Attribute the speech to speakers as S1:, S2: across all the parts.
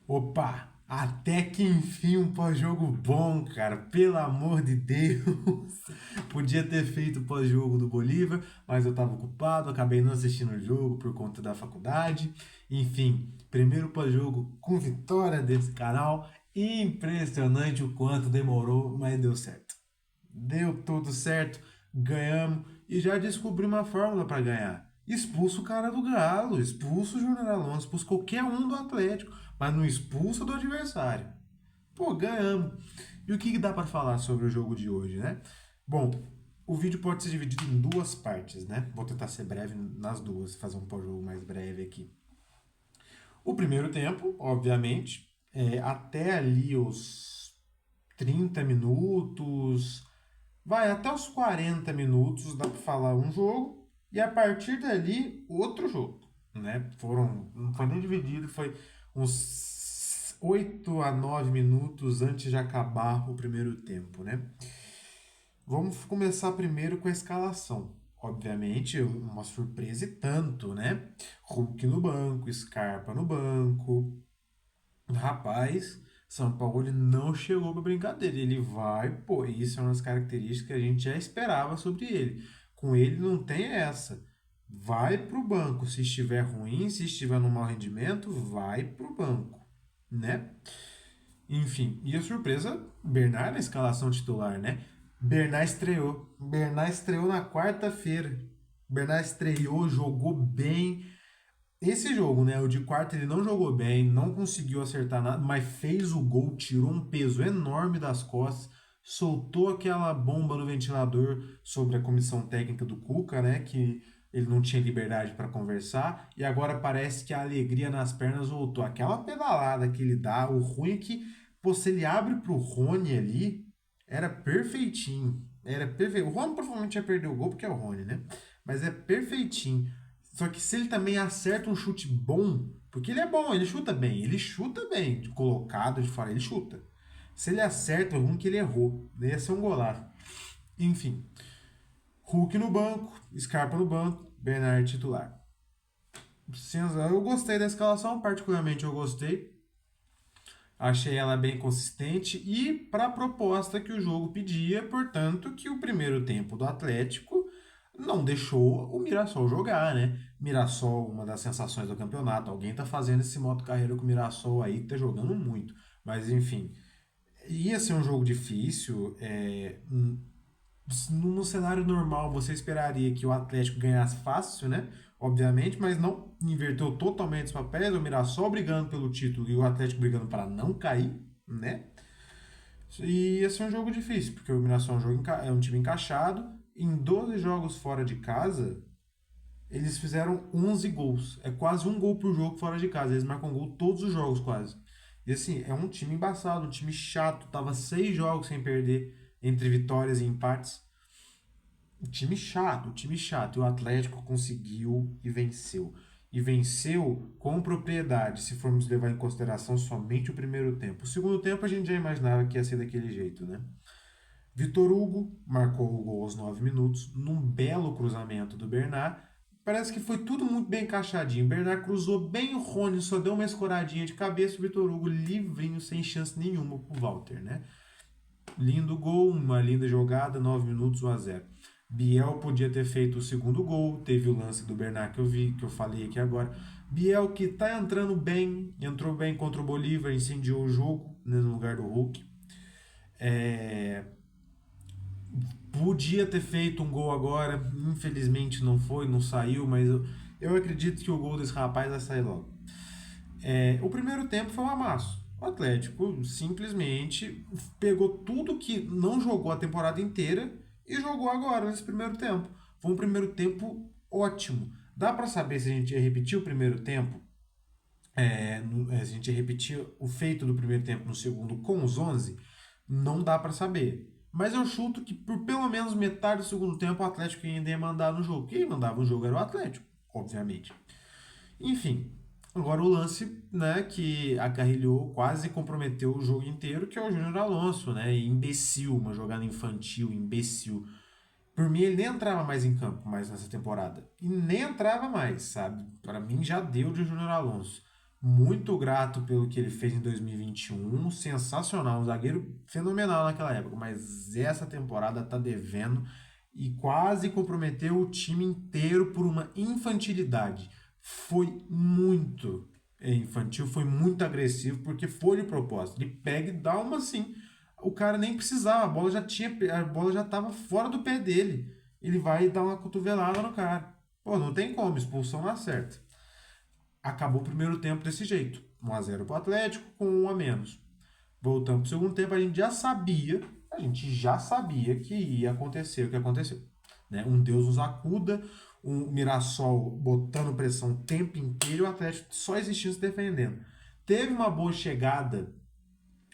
S1: Opa! Até que enfim um pós-jogo bom, cara. Pelo amor de Deus. Podia ter feito o pós-jogo do Bolívar, mas eu tava ocupado, acabei não assistindo o jogo por conta da faculdade. Enfim, primeiro pós-jogo com vitória desse canal. Impressionante o quanto demorou, mas deu certo. Deu tudo certo, ganhamos e já descobri uma fórmula para ganhar. Expulsa o cara do Galo, expulsa o Júnior Alonso, expulsa qualquer um do Atlético, mas não expulsa do adversário. Pô, ganhamos. E o que dá para falar sobre o jogo de hoje, né? Bom, o vídeo pode ser dividido em duas partes, né? Vou tentar ser breve nas duas, fazer um pós-jogo mais breve aqui. O primeiro tempo, obviamente, até ali os 30 minutos, vai até os 40 minutos, dá para falar um jogo, e a partir dali, outro jogo. Né? Não foi nem dividido, foi uns 8 a 9 minutos antes de acabar o primeiro tempo. Né? Vamos começar primeiro com a escalação. Obviamente, uma surpresa e tanto, né? Hulk no banco, Scarpa no banco. Rapaz, São Paulo não chegou para brincadeira. Ele vai, pô, isso é uma das características que a gente já esperava sobre ele. Com ele não tem essa. Vai pro banco. Se estiver ruim, se estiver no mau rendimento, vai pro banco, né? Enfim, e a surpresa, Bernard na escalação titular, né? Bernard estreou na quarta-feira. Bernard estreou, jogou bem, esse jogo, né? O de quarta ele não jogou bem, não conseguiu acertar nada, mas fez o gol, tirou um peso enorme das costas, soltou aquela bomba no ventilador sobre a comissão técnica do Cuca, né? Que ele não tinha liberdade para conversar, e agora parece que a alegria nas pernas voltou. Aquela pedalada que ele dá, o ruim é que, pô, se ele abre pro Rony ali, era perfeitinho. Era perfeito. O Rony provavelmente ia perder o gol porque é o Rony, né? Mas é perfeitinho. Só que se ele também acerta um chute bom, porque ele é bom, ele chuta bem, de colocado de fora, ele chuta. Se ele acerta, um que ele errou, ia ser um golaço. Enfim, Hulk no banco, Scarpa no banco, Bernard titular. Eu gostei da escalação, particularmente eu gostei. Achei ela bem consistente e para a proposta que o jogo pedia, portanto, que o primeiro tempo do Atlético não deixou o Mirassol jogar, né? Mirassol, uma das sensações do campeonato. Alguém tá fazendo esse modo carreira com o Mirassol aí, tá jogando muito. Mas enfim, ia ser um jogo difícil. No cenário normal, você esperaria que o Atlético ganhasse fácil, né? Obviamente, mas não inverteu totalmente os papéis. O Mirassol brigando pelo título e o Atlético brigando para não cair, né? E ia ser um jogo difícil, porque o Mirassol é um time encaixado. Em 12 jogos fora de casa, eles fizeram 11 gols. É quase um gol por jogo fora de casa. Eles marcam gol todos os jogos, quase. E assim, é um time embaçado, um time chato. Tava 6 jogos sem perder entre vitórias e empates. Um time chato, um time chato. E o Atlético conseguiu e venceu. E venceu com propriedade, se formos levar em consideração somente o primeiro tempo. O segundo tempo a gente já imaginava que ia ser daquele jeito, né? Vitor Hugo marcou o gol aos 9 minutos, num belo cruzamento do Bernard. Parece que foi tudo muito bem encaixadinho. O Bernard cruzou bem o Rony, só deu uma escoradinha de cabeça. O Vitor Hugo livrinho, sem chance nenhuma pro Walter, né? Lindo gol, uma linda jogada, 9 minutos, 1 a 0. Biel podia ter feito o segundo gol, teve o lance do Bernard que eu vi, que eu falei aqui agora. Biel que tá entrando bem, entrou bem contra o Bolívar, incendiou o jogo, né, no lugar do Hulk. É, Podia ter feito um gol agora, infelizmente não foi, não saiu, mas eu acredito que o gol desse rapaz vai sair logo. O primeiro tempo foi um amasso. O Atlético simplesmente pegou tudo que não jogou a temporada inteira e jogou agora, nesse primeiro tempo. Foi um primeiro tempo ótimo. Dá para saber se a gente ia repetir o primeiro tempo? Se a gente ia repetir o feito do primeiro tempo no segundo com os 11? Não dá para saber. Mas eu chuto que por pelo menos metade do segundo tempo o Atlético ainda ia mandar no jogo. Quem mandava no jogo era o Atlético, obviamente. Enfim, agora o lance, né, que acarrilhou, quase comprometeu o jogo inteiro, que é o Júnior Alonso, né, imbecil, uma jogada infantil, imbecil. Por mim, ele nem entrava mais em campo mais nessa temporada. E nem entrava mais, sabe? Para mim já deu de Júnior Alonso. muito grato pelo que ele fez em 2021, sensacional, um zagueiro fenomenal naquela época, mas essa temporada tá devendo e quase comprometeu o time inteiro por uma infantilidade. Foi muito infantil, foi muito agressivo, porque foi de propósito. Ele pega e dá uma assim. O cara nem precisava, a bola já estava fora do pé dele. Ele vai dar uma cotovelada no cara. Pô, não tem como, expulsão na certa. Acabou o primeiro tempo desse jeito. 1-0 pro Atlético com 1 a menos. Voltando pro segundo tempo, a gente já sabia que ia acontecer o que aconteceu. Né? Um Deus nos acuda, um Mirassol botando pressão o tempo inteiro e o Atlético só existindo se defendendo. Teve uma boa chegada,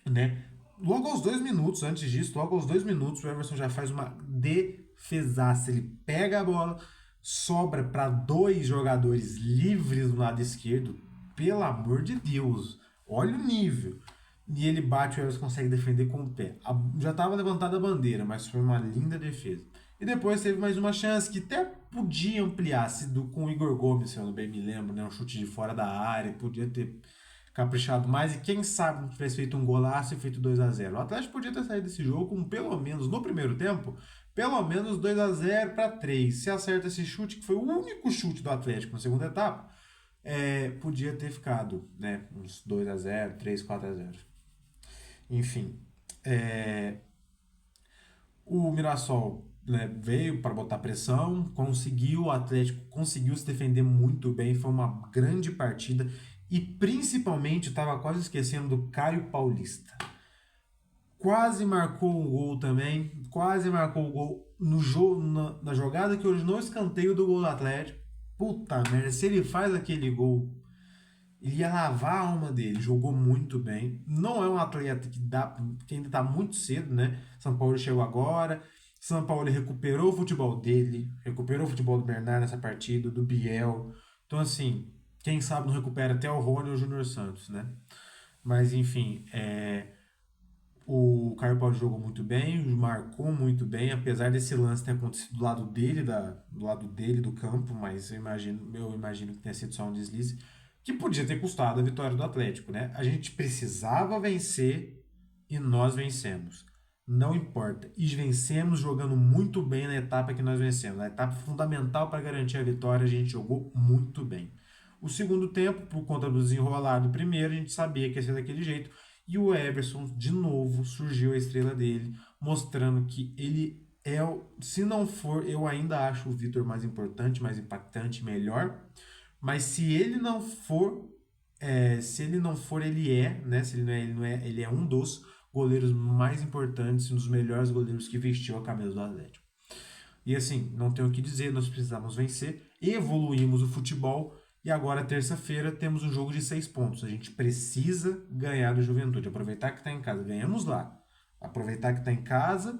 S1: né? Logo aos 2 minutos, antes disso, logo aos 2 minutos, o Everson já faz uma defesaça. Ele pega a bola, sobra para dois jogadores livres do lado esquerdo. Pelo amor de Deus, olha o nível. E ele bate, o Everson consegue defender com o pé. Já estava levantada a bandeira, mas foi uma linda defesa. E depois teve mais uma chance que até podia ampliar, com o Igor Gomes, se eu não bem me lembro, né? Um chute de fora da área, podia ter caprichado mais e quem sabe não tivesse feito um golaço e feito 2-0. O Atlético podia ter saído desse jogo com pelo menos, no primeiro tempo, pelo menos 2-0 para 3. Se acerta esse chute, que foi o único chute do Atlético na segunda etapa, podia ter ficado, né, uns 2-0, 3, 4-0. Enfim, o Mirassol, né, veio para botar pressão, o Atlético conseguiu se defender muito bem, foi uma grande partida e principalmente estava quase esquecendo do Caio Paulista. Quase marcou um gol também, quase marcou o gol no jogo, na jogada que originou o escanteio do gol do Atlético. Puta merda, se ele faz aquele gol, ele ia lavar a alma dele, jogou muito bem. Não é um atleta que ainda está muito cedo, né? São Paulo chegou agora, São Paulo recuperou o futebol dele, recuperou o futebol do Bernard nessa partida, do Biel. Então, assim, quem sabe não recupera até o Rony ou o Júnior Santos, né? Mas, enfim, o Caio Paulo jogou muito bem, marcou muito bem, apesar desse lance ter acontecido do lado dele do campo, mas eu imagino que tenha sido só um deslize, que podia ter custado a vitória do Atlético, né? A gente precisava vencer e nós vencemos. Não importa. E vencemos jogando muito bem na etapa que nós vencemos. Na etapa fundamental para garantir a vitória, a gente jogou muito bem. O segundo tempo, por conta do desenrolar do primeiro, a gente sabia que ia ser daquele jeito. E o Everson, de novo, surgiu a estrela dele, mostrando que ele se não for, eu ainda acho o Vitor mais importante, mais impactante, melhor. Mas se ele não for, ele né? Se ele não é, ele é um dos goleiros mais importantes, um dos melhores goleiros que vestiu a camisa do Atlético. E assim, não tenho o que dizer, nós precisamos vencer, evoluímos o futebol e agora, terça-feira, temos um jogo de 6 pontos. A gente precisa ganhar do Juventude, aproveitar que está em casa, ganhamos lá. Aproveitar que está em casa,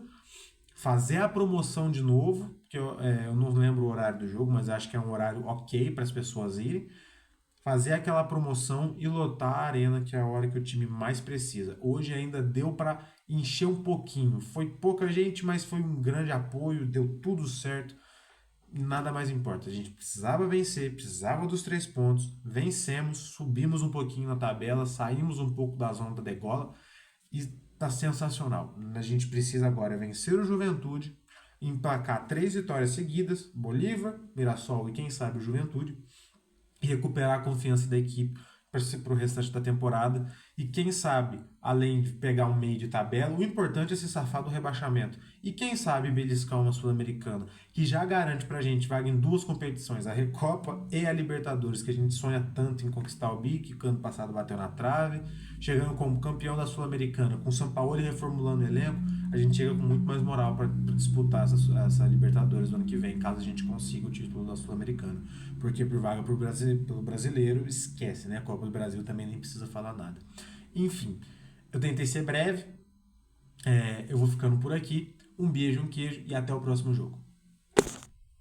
S1: fazer a promoção de novo, que eu não lembro o horário do jogo, mas acho que é um horário ok para as pessoas irem. Fazer aquela promoção e lotar a arena, que é a hora que o time mais precisa. Hoje ainda deu para encher um pouquinho. Foi pouca gente, mas foi um grande apoio, deu tudo certo. Nada mais importa. A gente precisava vencer, precisava dos 3 pontos. Vencemos, subimos um pouquinho na tabela, saímos um pouco da zona da degola e tá sensacional. A gente precisa agora vencer o Juventude, emplacar 3 vitórias seguidas, Bolívar, Mirassol e quem sabe o Juventude, e recuperar a confiança da equipe para o restante da temporada. E quem sabe, além de pegar um meio de tabela, o importante é se safar do rebaixamento. E quem sabe beliscar uma Sul-Americana, que já garante pra gente vaga em 2 competições, a Recopa e a Libertadores, que a gente sonha tanto em conquistar o bi, que o ano passado bateu na trave. Chegando como campeão da Sul-Americana, com o São Paulo reformulando o elenco, a gente chega com muito mais moral para disputar essa Libertadores no ano que vem, caso a gente consiga o título da Sul-Americana. Porque por vaga pelo brasileiro, esquece, né? A Copa do Brasil também nem precisa falar nada. Enfim, eu tentei ser breve, eu vou ficando por aqui. Um beijo, um queijo e até o próximo jogo.